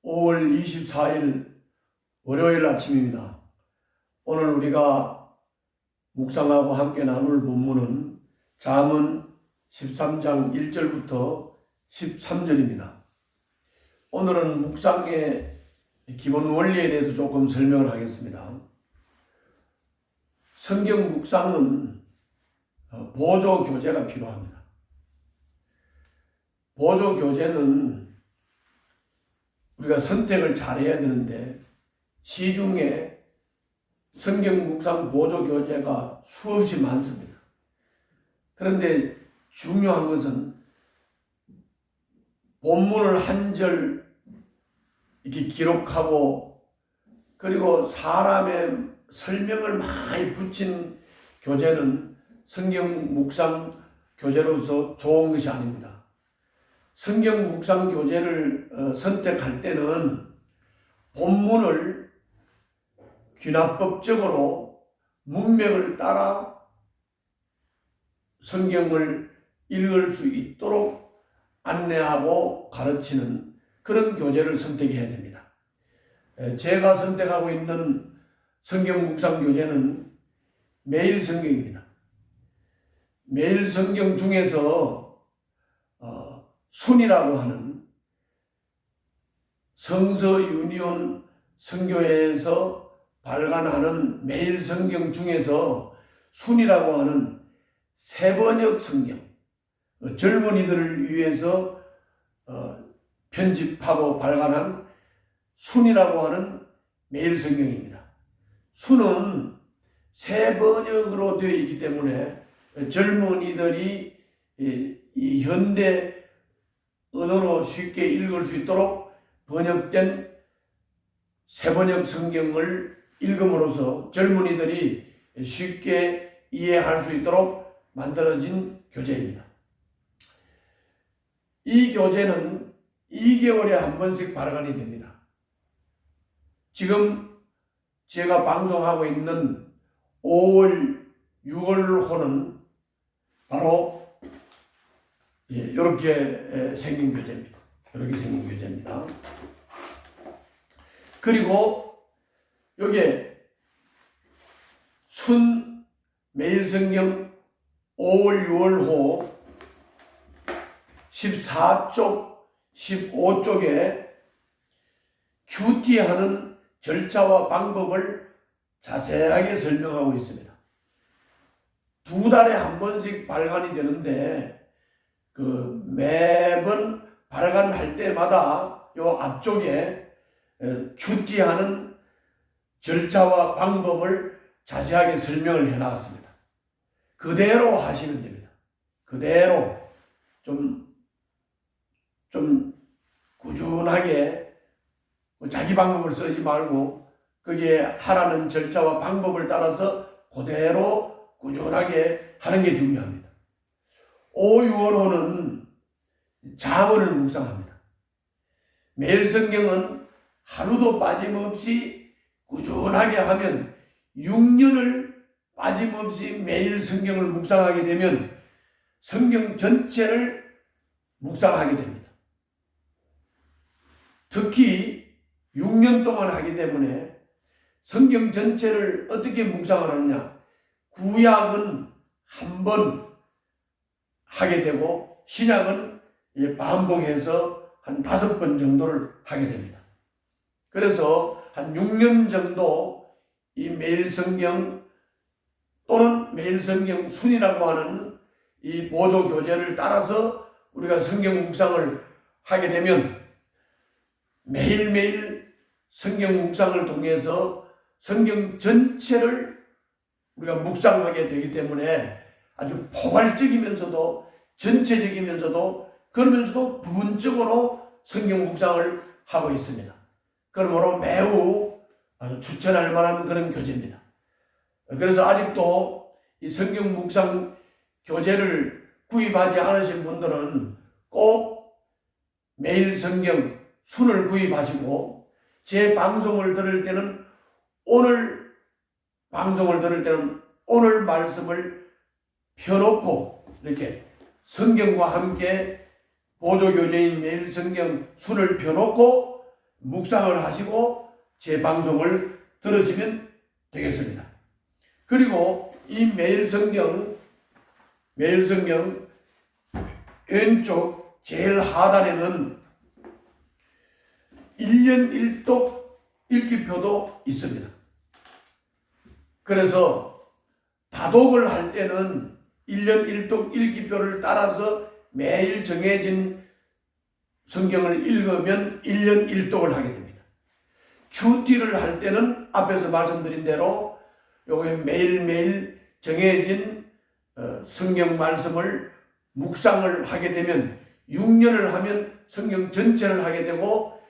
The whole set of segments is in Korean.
5월 24일 월요일 아침입니다. 오늘 우리가 묵상하고 함께 나눌 본문은 잠언 13장 1절부터 13절입니다. 오늘은 묵상의 기본 원리에 대해서 조금 설명을 하겠습니다. 성경 묵상은 보조 교재가 필요합니다. 보조 교재는 우리가 선택을 잘해야 되는데 시중에 성경 묵상 보조 교재가 수없이 많습니다. 그런데 중요한 것은 본문을 한 절 이렇게 기록하고 그리고 사람의 설명을 많이 붙인 교재는 성경 묵상 교재로서 좋은 것이 아닙니다. 성경 묵상 교재를 선택할 때는 본문을 귀납법적으로 문맥을 따라 성경을 읽을 수 있도록 안내하고 가르치는 그런 교재를 선택해야 됩니다. 제가 선택하고 있는 성경 묵상 교재는 매일 성경입니다. 매일 성경 중에서 순이라고 하는 성서 유니온 선교회에서 발간하는 매일 성경 중에서 순이라고 하는 새번역 성경, 젊은이들을 위해서 편집하고 발간한 순이라고 하는 매일 성경입니다. 순은 새번역으로 되어 있기 때문에 젊은이들이 이 현대 언어로 쉽게 읽을 수 있도록 번역된 새번역 성경을 읽음으로써 젊은이들이 쉽게 이해할 수 있도록 만들어진 교재입니다. 이 교재는 2개월에 한 번씩 발간이 됩니다. 지금 제가 방송하고 있는 5월, 6월호는 바로 이렇게 생긴 교재입니다. 이렇게 생긴 교재입니다. 그리고 여기에 순 매일 성경 5월, 6월호 14쪽, 15쪽에 큐티하는 절차와 방법을 자세하게 설명하고 있습니다. 2달에 한 번씩 발간이 되는데 매번 발간할 때마다 요 앞쪽에 큐티하는 절차와 방법을 자세하게 설명을 해놨습니다. 그대로 하시면 됩니다. 그대로 좀 꾸준하게 자기 방법을 쓰지 말고 거기에 하라는 절차와 방법을 따라서 그대로 꾸준하게 하는 게 중요합니다. 5, 6월호는 잠언을 묵상합니다. 매일 성경은 하루도 빠짐없이 꾸준하게 하면 6년을 빠짐없이 매일 성경을 묵상하게 되면 성경 전체를 묵상하게 됩니다. 특히 6년 동안 하기 때문에 성경 전체를 어떻게 묵상을 하느냐, 구약은 한 번 하게 되고 신약은 반복해서 한 5번 정도를 하게 됩니다. 그래서 한 6년 정도 이 매일 성경 또는 매일 성경 순이라고 하는 이 보조 교재를 따라서 우리가 성경 묵상을 하게 되면 매일매일 성경 묵상을 통해서 성경 전체를 우리가 묵상하게 되기 때문에 아주 포괄적이면서도 전체적이면서도 그러면서도 부분적으로 성경 묵상을 하고 있습니다. 그러므로 매우 아주 추천할 만한 그런 교재입니다. 그래서 아직도 이 성경 묵상 교재를 구입하지 않으신 분들은 꼭 매일 성경 순을 구입하시고 제 방송을 들을 때는 오늘 말씀을 펴놓고 이렇게 성경과 함께 보조교재인 매일 성경 순을 펴놓고 묵상을 하시고 제 방송을 들으시면 되겠습니다. 그리고 이 매일 성경 왼쪽 제일 하단에는 1년 1독 읽기표도 있습니다. 그래서 다독을 할 때는 1년 1독 읽기표를 따라서 매일 정해진 성경을 읽으면 1년 1독을 하게 됩니다. 큐티를 할 때는 앞에서 말씀드린 대로 요게 매일매일 정해진 성경 말씀을 묵상을 하게 되면 6년을 하면 성경 전체를 하게 되고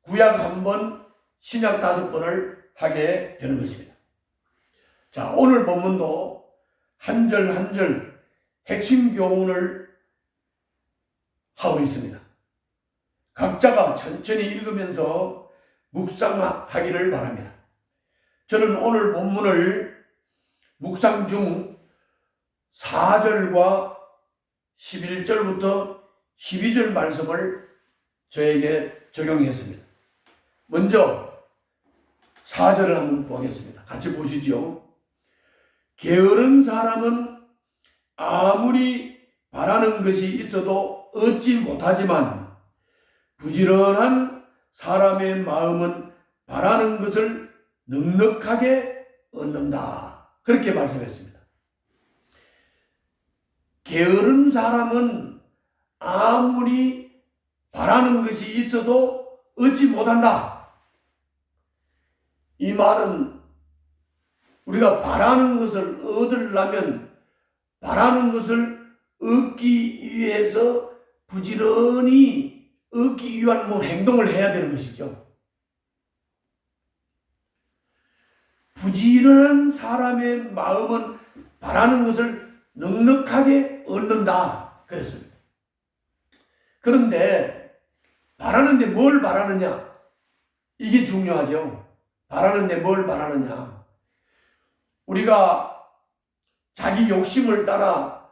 구약 1번, 신약 5번을 하게 되는 것입니다. 자, 오늘 본문도 한 절 한 절 핵심 교훈을 하고 있습니다. 각자가 천천히 읽으면서 묵상하기를 바랍니다. 저는 오늘 본문을 묵상 중 4절과 11절부터 12절 말씀을 저에게 적용했습니다. 먼저 4절을 한번 보겠습니다. 같이 보시죠. 게으른 사람은 아무리 바라는 것이 있어도 얻지 못하지만 부지런한 사람의 마음은 바라는 것을 넉넉하게 얻는다. 그렇게 말씀했습니다. 게으른 사람은 아무리 바라는 것이 있어도 얻지 못한다. 이 말은 우리가 바라는 것을 얻으려면 바라는 것을 얻기 위해서 부지런히 얻기 위한 행동을 해야 되는 것이죠. 부지런한 사람의 마음은 바라는 것을 넉넉하게 얻는다. 그랬습니다. 그런데 바라는데 뭘 바라느냐? 이게 중요하죠. 바라는데 뭘 바라느냐? 우리가 자기 욕심을 따라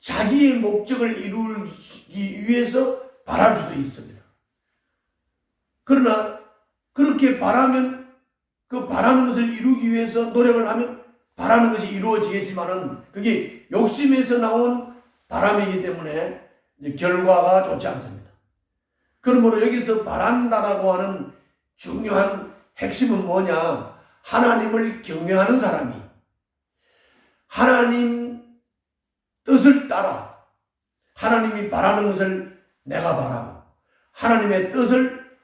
자기의 목적을 이루기 위해서 바랄 수도 있습니다. 그러나 그렇게 바라면 그 바라는 것을 이루기 위해서 노력을 하면 바라는 것이 이루어지겠지만은 그게 욕심에서 나온 바람이기 때문에 결과가 좋지 않습니다. 그러므로 여기서 바란다라고 하는 중요한 핵심은 뭐냐? 하나님을 경외하는 사람이 하나님 뜻을 따라 하나님이 바라는 것을 내가 바라고 하나님의 뜻을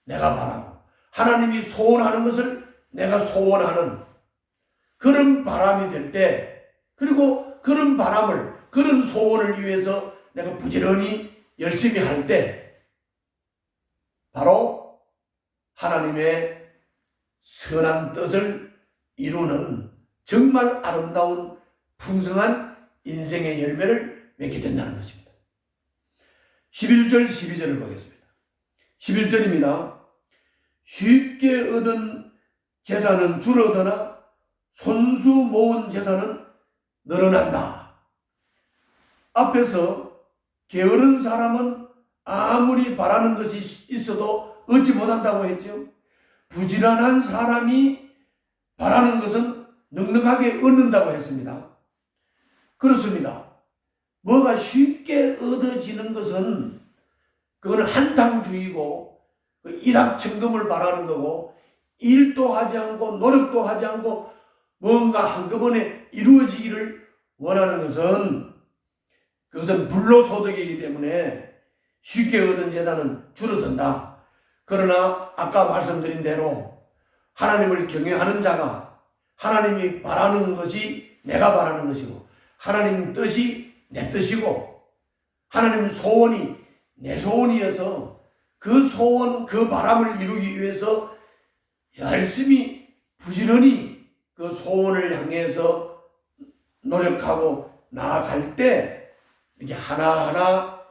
내가 바라고 하나님이 소원하는 것을 내가 소원하는 그런 바람이 될 때, 그리고 그런 바람을 그런 소원을 위해서 내가 부지런히 열심히 할 때 바로 하나님의 선한 뜻을 이루는 정말 아름다운 풍성한 인생의 열매를 맺게 된다는 것입니다. 11절 12절을 보겠습니다. 11절입니다. 쉽게 얻은 재산은 줄어드나 손수 모은 재산은 늘어난다. 앞에서 게으른 사람은 아무리 바라는 것이 있어도 얻지 못한다고 했죠. 부지런한 사람이 바라는 것은 넉넉하게 얻는다고 했습니다. 그렇습니다. 뭐가 쉽게 얻어지는 것은 그거는 한탕주의고 일확천금을 바라는 거고 일도 하지 않고 노력도 하지 않고 뭔가 한꺼번에 이루어지기를 원하는 것은 그것은 불로소득이기 때문에 쉽게 얻은 재산은 줄어든다. 그러나 아까 말씀드린 대로 하나님을 경외하는 자가 하나님이 바라는 것이 내가 바라는 것이고 하나님 뜻이 내 뜻이고 하나님 소원이 내 소원이어서 그 소원, 그 바람을 이루기 위해서 열심히 부지런히 그 소원을 향해서 노력하고 나아갈 때 이렇게 하나하나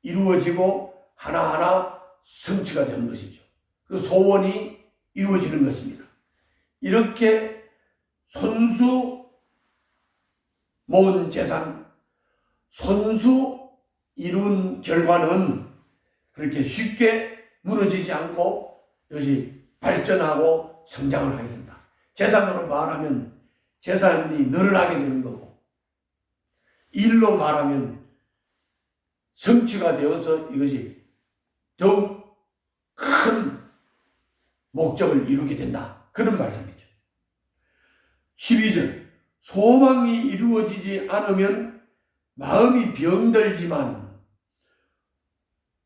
이루어지고 하나하나 성취가 되는 것이죠. 그 소원이 이루어지는 것입니다. 이렇게 손수 모은 재산, 손수 이룬 결과는 그렇게 쉽게 무너지지 않고 이것이 발전하고 성장을 하게 된다. 재산으로 말하면 재산이 늘어나게 되는 거고, 일로 말하면 성취가 되어서 이것이 더욱 큰 목적을 이루게 된다. 그런 말씀이죠. 12절, 소망이 이루어지지 않으면 마음이 병들지만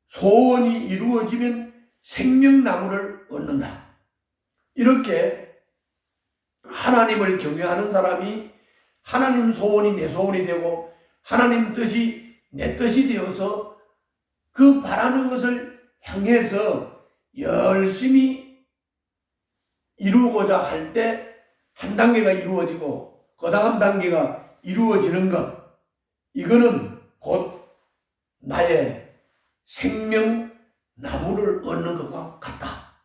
소원이 이루어지면 생명나무를 얻는다. 이렇게 하나님을 경외하는 사람이 하나님 소원이 내 소원이 되고 하나님 뜻이 내 뜻이 되어서 그 바라는 것을 향해서 열심히 이루고자 할 때 한 단계가 이루어지고 그 다음 단계가 이루어지는 것, 이거는 곧 나의 생명나무를 얻는 것과 같다.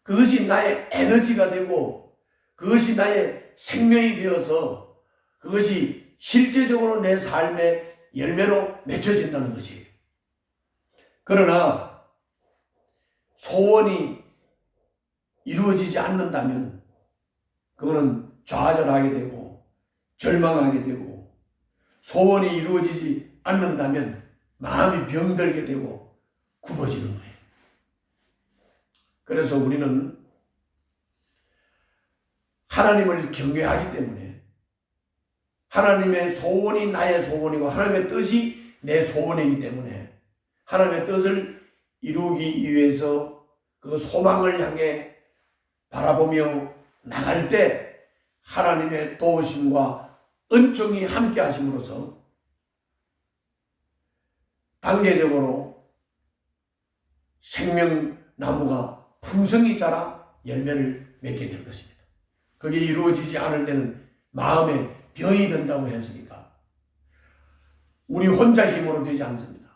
그것이 나의 에너지가 되고 그것이 나의 생명이 되어서 그것이 실제적으로 내 삶의 열매로 맺혀진다는 것이에요. 그러나 소원이 이루어지지 않는다면 그거는 좌절하게 되고 절망하게 되고, 소원이 이루어지지 않는다면 마음이 병들게 되고 굽어지는 거예요. 그래서 우리는 하나님을 경외하기 때문에 하나님의 소원이 나의 소원이고 하나님의 뜻이 내 소원이기 때문에 하나님의 뜻을 이루기 위해서 그 소망을 향해 바라보며 나갈 때 하나님의 도우심과 은총이 함께 하심으로써 단계적으로 생명나무가 풍성히 자라 열매를 맺게 될 것입니다. 그게 이루어지지 않을 때는 마음에 병이 든다고 했으니까 우리 혼자 힘으로 되지 않습니다.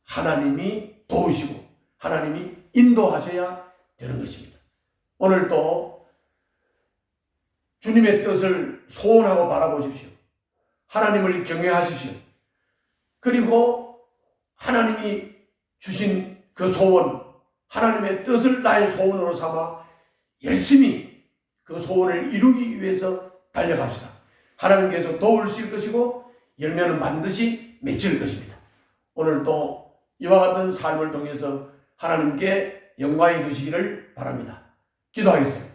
하나님이 도우시고 하나님이 인도하셔야 되는 것입니다. 오늘 또 주님의 뜻을 소원하고 바라보십시오. 하나님을 경외하십시오. 그리고 하나님이 주신 그 소원, 하나님의 뜻을 나의 소원으로 삼아 열심히 그 소원을 이루기 위해서 달려갑시다. 하나님께서 도우실 것이고 열매는 반드시 맺힐 것입니다. 오늘 또 이와 같은 삶을 통해서 하나님께 영광이 되시기를 바랍니다. 기도하겠습니다.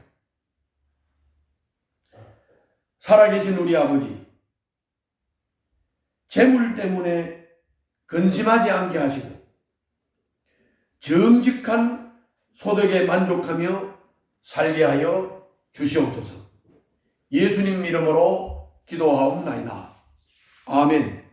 살아계신 우리 아버지, 재물 때문에 근심하지 않게 하시고 정직한 소득에 만족하며 살게 하여 주시옵소서. 예수님 이름으로 기도하옵나이다. 아멘.